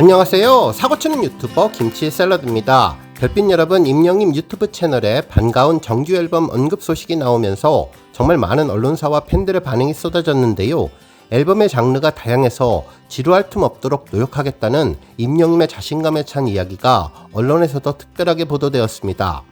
안녕하세요. 사고치는 유튜버 김치샐러드입니다. 별빛 여러분, 임영님 유튜브 채널에 반가운 정규 앨범 언급 소식이 나오면서 정말 많은 언론사와 팬들의 반응이 쏟아졌는데요. 앨범의 장르가 다양해서 지루할 틈 없도록 노력하겠다는 임영님의 자신감에 찬 이야기가 언론에서도 특별하게 보도되었습니다.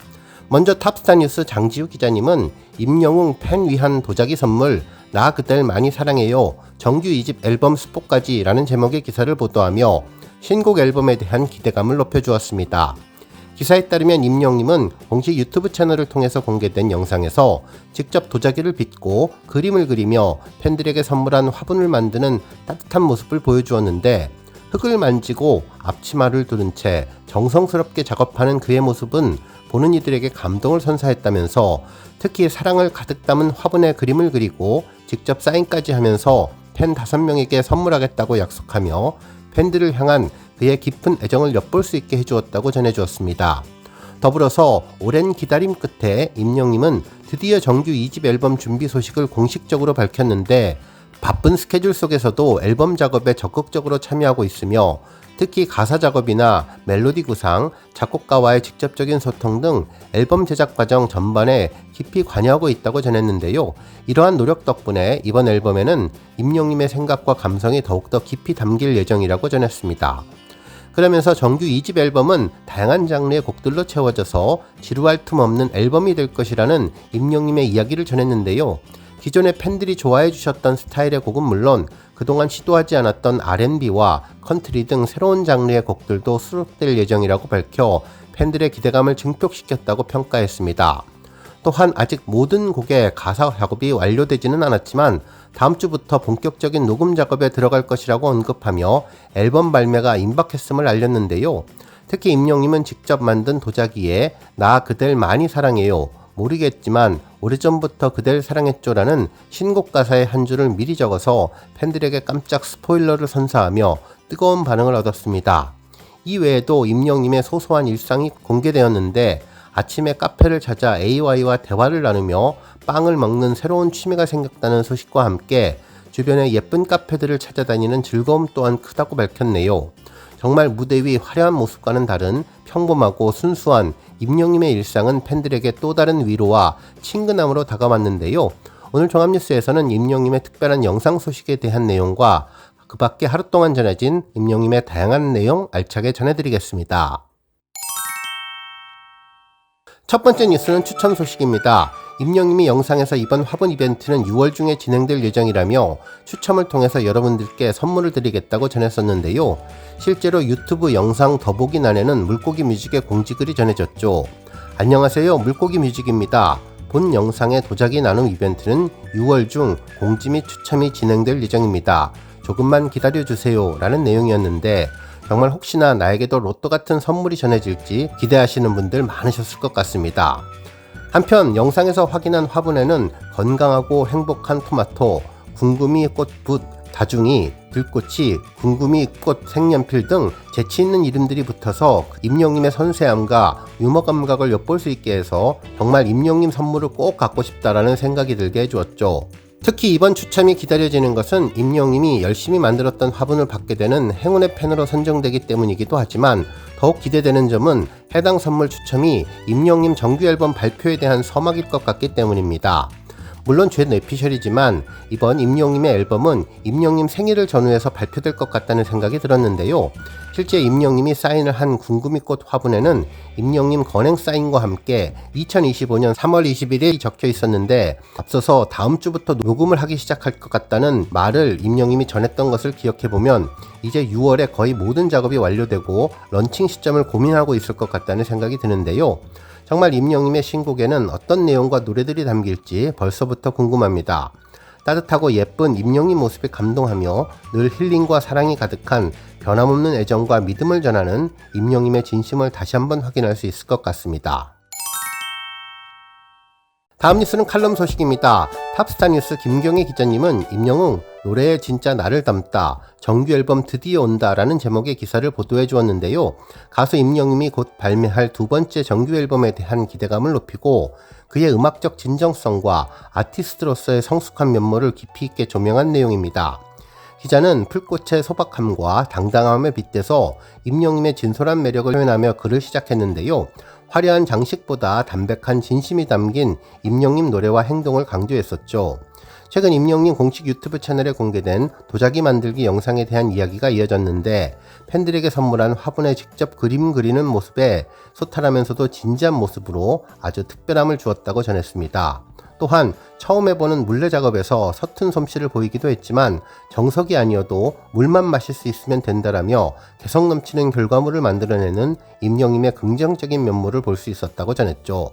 먼저 탑스타뉴스 장지우 기자님은 임영웅 팬 위한 도자기 선물 나 그댈 많이 사랑해요 정규 2집 앨범 스포까지 라는 제목의 기사를 보도하며 신곡 앨범에 대한 기대감을 높여주었습니다. 기사에 따르면 임영님은 공식 유튜브 채널을 통해서 공개된 영상에서 직접 도자기를 빚고 그림을 그리며 팬들에게 선물한 화분을 만드는 따뜻한 모습을 보여주었는데, 흙을 만지고 앞치마를 두른 채 정성스럽게 작업하는 그의 모습은 보는 이들에게 감동을 선사했다면서, 특히 사랑을 가득 담은 화분에 그림을 그리고 직접 사인까지 하면서 팬 5명에게 선물하겠다고 약속하며 팬들을 향한 그의 깊은 애정을 엿볼 수 있게 해주었다고 전해주었습니다. 더불어서 오랜 기다림 끝에 임영님은 드디어 정규 2집 앨범 준비 소식을 공식적으로 밝혔는데, 바쁜 스케줄 속에서도 앨범 작업에 적극적으로 참여하고 있으며 특히 가사 작업이나 멜로디 구상, 작곡가와의 직접적인 소통 등 앨범 제작 과정 전반에 깊이 관여하고 있다고 전했는데요. 이러한 노력 덕분에 이번 앨범에는 임영님의 생각과 감성이 더욱더 깊이 담길 예정이라고 전했습니다. 그러면서 정규 2집 앨범은 다양한 장르의 곡들로 채워져서 지루할 틈 없는 앨범이 될 것이라는 임영님의 이야기를 전했는데요. 기존의 팬들이 좋아해 주셨던 스타일의 곡은 물론 그동안 시도하지 않았던 R&B와 컨트리 등 새로운 장르의 곡들도 수록될 예정이라고 밝혀 팬들의 기대감을 증폭시켰다고 평가했습니다. 또한 아직 모든 곡의 가사 작업이 완료되지는 않았지만 다음 주부터 본격적인 녹음 작업에 들어갈 것이라고 언급하며 앨범 발매가 임박했음을 알렸는데요. 특히 임영님은 직접 만든 도자기에 나 그댈 많이 사랑해요, 모르겠지만 오래전부터 그댈 사랑했죠라는 신곡 가사의 한 줄을 미리 적어서 팬들에게 깜짝 스포일러를 선사하며 뜨거운 반응을 얻었습니다. 이 외에도 임영님의 소소한 일상이 공개되었는데, 아침에 카페를 찾아 AY와 대화를 나누며 빵을 먹는 새로운 취미가 생겼다는 소식과 함께 주변에 예쁜 카페들을 찾아다니는 즐거움 또한 크다고 밝혔네요. 정말 무대 위 화려한 모습과는 다른 평범하고 순수한 임영님의 일상은 팬들에게 또 다른 위로와 친근함으로 다가왔는데요. 오늘 종합뉴스에서는 임영님의 특별한 영상 소식에 대한 내용과 그 밖에 하루 동안 전해진 임영님의 다양한 내용 알차게 전해드리겠습니다. 첫 번째 뉴스는 추첨 소식입니다. 임영님이 영상에서 이번 화분 이벤트는 6월 중에 진행될 예정이라며 추첨을 통해서 여러분들께 선물을 드리겠다고 전했었는데요. 실제로 유튜브 영상 더보기란에는 물고기 뮤직의 공지글이 전해졌죠. 안녕하세요, 물고기 뮤직입니다. 본 영상의 도자기 나눔 이벤트는 6월 중 공지 및 추첨이 진행될 예정입니다. 조금만 기다려주세요 라는 내용이었는데, 정말 혹시나 나에게도 로또 같은 선물이 전해질지 기대하시는 분들 많으셨을 것 같습니다. 한편 영상에서 확인한 화분에는 건강하고 행복한 토마토, 궁금이 꽃붓, 다중이, 들꽃이, 궁금이 꽃 색연필 등 재치있는 이름들이 붙어서 임영님의 섬세함과 유머 감각을 엿볼 수 있게 해서 정말 임영님 선물을 꼭 갖고 싶다라는 생각이 들게 해주었죠. 특히 이번 추첨이 기다려지는 것은 임영님이 열심히 만들었던 화분을 받게 되는 행운의 팬으로 선정되기 때문이기도 하지만, 더욱 기대되는 점은 해당 선물 추첨이 임영님 정규 앨범 발표에 대한 서막일 것 같기 때문입니다. 물론 제 뇌피셜이지만 이번 임영님의 앨범은 임영님 생일을 전후해서 발표될 것 같다는 생각이 들었는데요. 실제 임영님이 사인을 한 궁금이꽃 화분에는 임영님 건행 사인과 함께 2025년 3월 20일에 적혀 있었는데, 앞서서 다음 주부터 녹음을 하기 시작할 것 같다는 말을 임영님이 전했던 것을 기억해보면 이제 6월에 거의 모든 작업이 완료되고 런칭 시점을 고민하고 있을 것 같다는 생각이 드는데요. 정말 임영님의 신곡에는 어떤 내용과 노래들이 담길지 벌써부터 궁금합니다. 따뜻하고 예쁜 임영님 모습에 감동하며 늘 힐링과 사랑이 가득한 변함없는 애정과 믿음을 전하는 임영님의 진심을 다시 한번 확인할 수 있을 것 같습니다. 다음 뉴스는 칼럼 소식입니다. 탑스타뉴스 김경희 기자님은 임영웅 노래에 진짜 나를 담다, 정규 앨범 드디어 온다 라는 제목의 기사를 보도해 주었는데요. 가수 임영웅이 곧 발매할 두 번째 정규 앨범에 대한 기대감을 높이고 그의 음악적 진정성과 아티스트로서의 성숙한 면모를 깊이 있게 조명한 내용입니다. 기자는 풀꽃의 소박함과 당당함에 빗대서 임영님의 진솔한 매력을 표현하며 글을 시작했는데요. 화려한 장식보다 담백한 진심이 담긴 임영님 노래와 행동을 강조했었죠. 최근 임영님 공식 유튜브 채널에 공개된 도자기 만들기 영상에 대한 이야기가 이어졌는데 팬들에게 선물한 화분에 직접 그림 그리는 모습에 소탈하면서도 진지한 모습으로 아주 특별함을 주었다고 전했습니다. 또한 처음 해보는 물레 작업에서 서툰 솜씨를 보이기도 했지만 정석이 아니어도 물만 마실 수 있으면 된다라며 개성 넘치는 결과물을 만들어내는 임영님의 긍정적인 면모를 볼 수 있었다고 전했죠.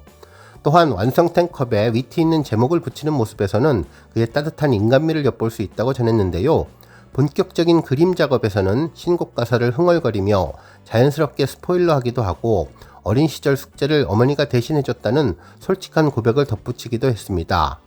또한 완성된 컵에 위트 있는 제목을 붙이는 모습에서는 그의 따뜻한 인간미를 엿볼 수 있다고 전했는데요. 본격적인 그림 작업에서는 신곡 가사를 흥얼거리며 자연스럽게 스포일러하기도 하고 어린 시절 숙제를 어머니가 대신해줬다는 솔직한 고백을 덧붙이기도 했습니다.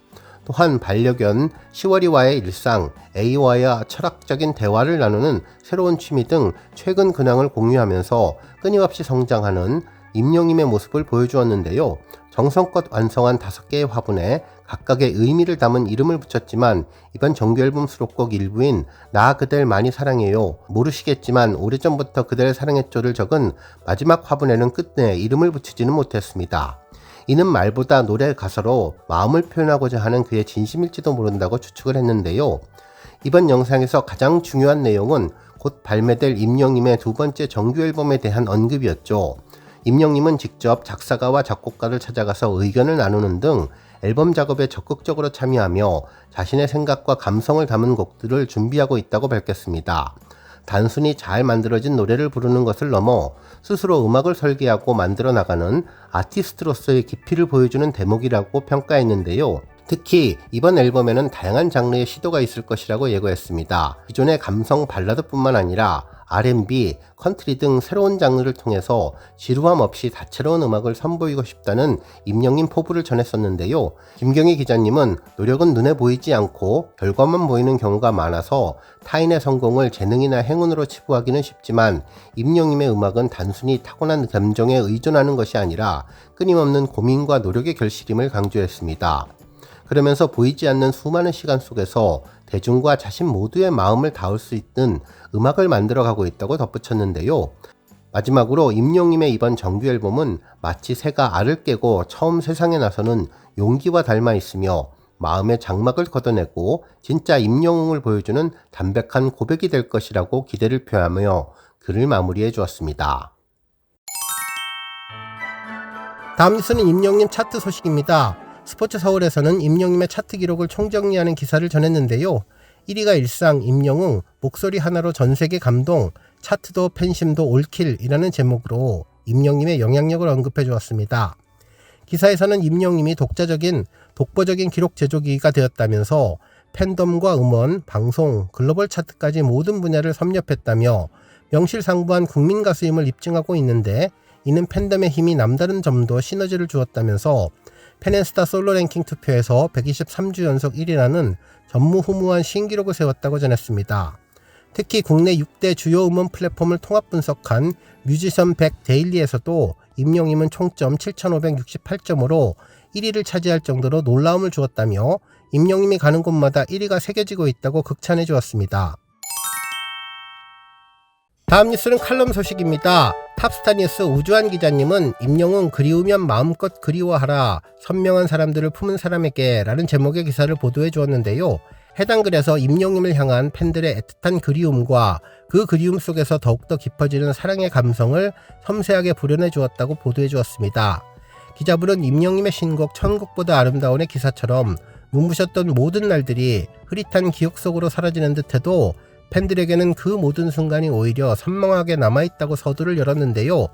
또한 반려견 시월이와의 일상, A와의 철학적인 대화를 나누는 새로운 취미 등 최근 근황을 공유하면서 끊임없이 성장하는 임영님의 모습을 보여주었는데요. 정성껏 완성한 5개의 화분에 각각의 의미를 담은 이름을 붙였지만 이번 정규앨범 수록곡 일부인 나 그댈 많이 사랑해요, 모르시겠지만 오래전부터 그댈 사랑했죠를 적은 마지막 화분에는 끝내 이름을 붙이지는 못했습니다. 이는 말보다 노래 가사로 마음을 표현하고자 하는 그의 진심일지도 모른다고 추측을 했는데요. 이번 영상에서 가장 중요한 내용은 곧 발매될 임영님의 2번째 정규앨범에 대한 언급이었죠. 임영님은 직접 작사가와 작곡가를 찾아가서 의견을 나누는 등 앨범 작업에 적극적으로 참여하며 자신의 생각과 감성을 담은 곡들을 준비하고 있다고 밝혔습니다. 단순히 잘 만들어진 노래를 부르는 것을 넘어 스스로 음악을 설계하고 만들어 나가는 아티스트로서의 깊이를 보여주는 대목이라고 평가했는데요. 특히 이번 앨범에는 다양한 장르의 시도가 있을 것이라고 예고했습니다. 기존의 감성 발라드뿐만 아니라 R&B, 컨트리 등 새로운 장르를 통해서 지루함 없이 다채로운 음악을 선보이고 싶다는 임영님 포부를 전했었는데요. 김경희 기자님은 노력은 눈에 보이지 않고 결과만 보이는 경우가 많아서 타인의 성공을 재능이나 행운으로 치부하기는 쉽지만 임영님의 음악은 단순히 타고난 감정에 의존하는 것이 아니라 끊임없는 고민과 노력의 결실임을 강조했습니다. 그러면서 보이지 않는 수많은 시간 속에서 대중과 자신 모두의 마음을 닿을 수 있는 음악을 만들어가고 있다고 덧붙였는데요. 마지막으로 임영님의 이번 정규 앨범은 마치 새가 알을 깨고 처음 세상에 나서는 용기와 닮아 있으며 마음의 장막을 걷어내고 진짜 임영웅을 보여주는 담백한 고백이 될 것이라고 기대를 표하며 글을 마무리해 주었습니다. 다음 뉴스는 임영님 차트 소식입니다. 스포츠 서울에서는 임영님의 차트 기록을 총정리하는 기사를 전했는데요. 1위가 일상, 임영웅, 목소리 하나로 전세계 감동, 차트도 팬심도 올킬이라는 제목으로 임영님의 영향력을 언급해 주었습니다. 기사에서는 임영님이 독보적인 기록 제조기가 되었다면서 팬덤과 음원, 방송, 글로벌 차트까지 모든 분야를 섭렵했다며 명실상부한 국민 가수임을 입증하고 있는데 이는 팬덤의 힘이 남다른 점도 시너지를 주었다면서 팬앤스타 솔로 랭킹 투표에서 123주 연속 1위라는 전무후무한 신기록을 세웠다고 전했습니다. 특히 국내 6대 주요 음원 플랫폼을 통합 분석한 뮤지션 100 데일리에서도 임영님은 총점 7,568점으로 1위를 차지할 정도로 놀라움을 주었다며 임영님이 가는 곳마다 1위가 새겨지고 있다고 극찬해 주었습니다. 다음 뉴스는 칼럼 소식입니다. 탑스타뉴스 우주한 기자님은 임영웅 그리우면 마음껏 그리워하라, 선명한 사람들을 품은 사람에게 라는 제목의 기사를 보도해 주었는데요. 해당 글에서 임영웅을 향한 팬들의 애틋한 그리움과 그 그리움 속에서 더욱더 깊어지는 사랑의 감성을 섬세하게 부려내 주었다고 보도해 주었습니다. 기자분은 임영웅의 신곡 천국보다 아름다운의 기사처럼 눈부셨던 모든 날들이 흐릿한 기억 속으로 사라지는 듯해도 팬들에게는 그 모든 순간이 오히려 선명하게 남아있다고 서두를 열었는데요.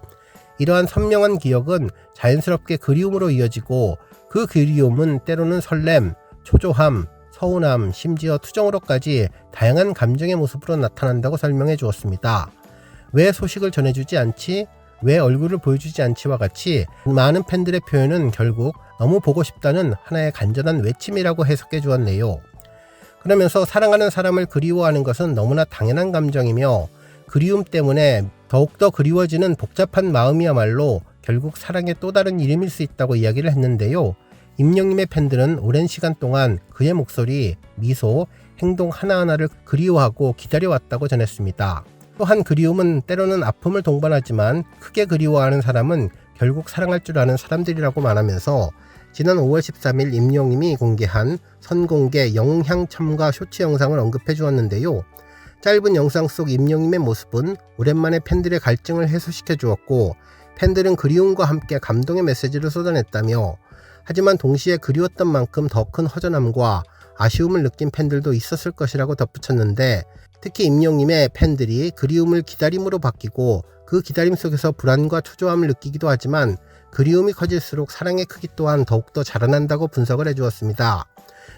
이러한 선명한 기억은 자연스럽게 그리움으로 이어지고 그 그리움은 때로는 설렘, 초조함, 서운함, 심지어 투정으로까지 다양한 감정의 모습으로 나타난다고 설명해 주었습니다. 왜 소식을 전해주지 않지? 왜 얼굴을 보여주지 않지와 같이 많은 팬들의 표현은 결국 너무 보고 싶다는 하나의 간절한 외침이라고 해석해 주었네요. 그러면서 사랑하는 사람을 그리워하는 것은 너무나 당연한 감정이며 그리움 때문에 더욱더 그리워지는 복잡한 마음이야말로 결국 사랑의 또 다른 이름일 수 있다고 이야기를 했는데요. 임영님의 팬들은 오랜 시간 동안 그의 목소리, 미소, 행동 하나하나를 그리워하고 기다려왔다고 전했습니다. 또한 그리움은 때로는 아픔을 동반하지만 크게 그리워하는 사람은 결국 사랑할 줄 아는 사람들이라고 말하면서 지난 5월 13일 임영님이 공개한 선공개 영향 첨가 쇼츠 영상을 언급해 주었는데요. 짧은 영상 속 임영님의 모습은 오랜만에 팬들의 갈증을 해소시켜 주었고 팬들은 그리움과 함께 감동의 메시지를 쏟아냈다며 하지만 동시에 그리웠던 만큼 더 큰 허전함과 아쉬움을 느낀 팬들도 있었을 것이라고 덧붙였는데 특히 임영님의 팬들이 그리움을 기다림으로 바뀌고 그 기다림 속에서 불안과 초조함을 느끼기도 하지만 그리움이 커질수록 사랑의 크기 또한 더욱더 자라난다고 분석을 해주었습니다.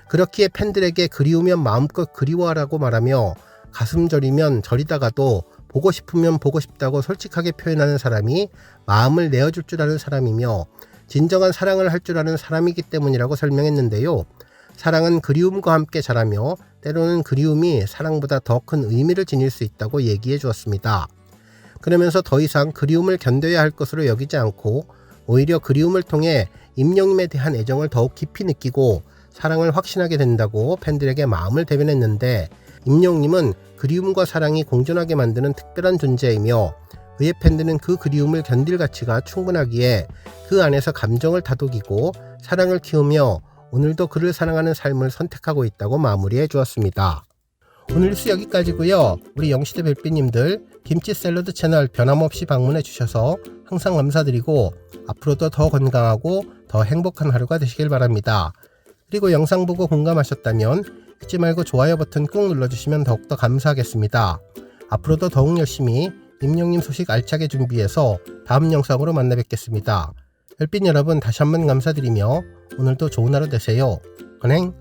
그렇기에 팬들에게 그리우면 마음껏 그리워하라고 말하며 가슴 저리면 저리다가도 보고 싶으면 보고 싶다고 솔직하게 표현하는 사람이 마음을 내어줄 줄 아는 사람이며 진정한 사랑을 할 줄 아는 사람이기 때문이라고 설명했는데요. 사랑은 그리움과 함께 자라며 때로는 그리움이 사랑보다 더 큰 의미를 지닐 수 있다고 얘기해 주었습니다. 그러면서 더 이상 그리움을 견뎌야 할 것으로 여기지 않고 오히려 그리움을 통해 임영님에 대한 애정을 더욱 깊이 느끼고 사랑을 확신하게 된다고 팬들에게 마음을 대변했는데 임영님은 그리움과 사랑이 공존하게 만드는 특별한 존재이며 그의 팬들은 그 그리움을 견딜 가치가 충분하기에 그 안에서 감정을 다독이고 사랑을 키우며 오늘도 그를 사랑하는 삶을 선택하고 있다고 마무리해 주었습니다. 오늘 뉴스 여기까지고요. 우리 영시대 별빛님들 김치 샐러드 채널 변함없이 방문해 주셔서 항상 감사드리고 앞으로도 더 건강하고 더 행복한 하루가 되시길 바랍니다. 그리고 영상 보고 공감하셨다면 잊지 말고 좋아요 버튼 꾹 눌러주시면 더욱더 감사하겠습니다. 앞으로도 더욱 열심히 임영님 소식 알차게 준비해서 다음 영상으로 만나 뵙겠습니다. 별빛 여러분 다시 한번 감사드리며 오늘도 좋은 하루 되세요. 건행!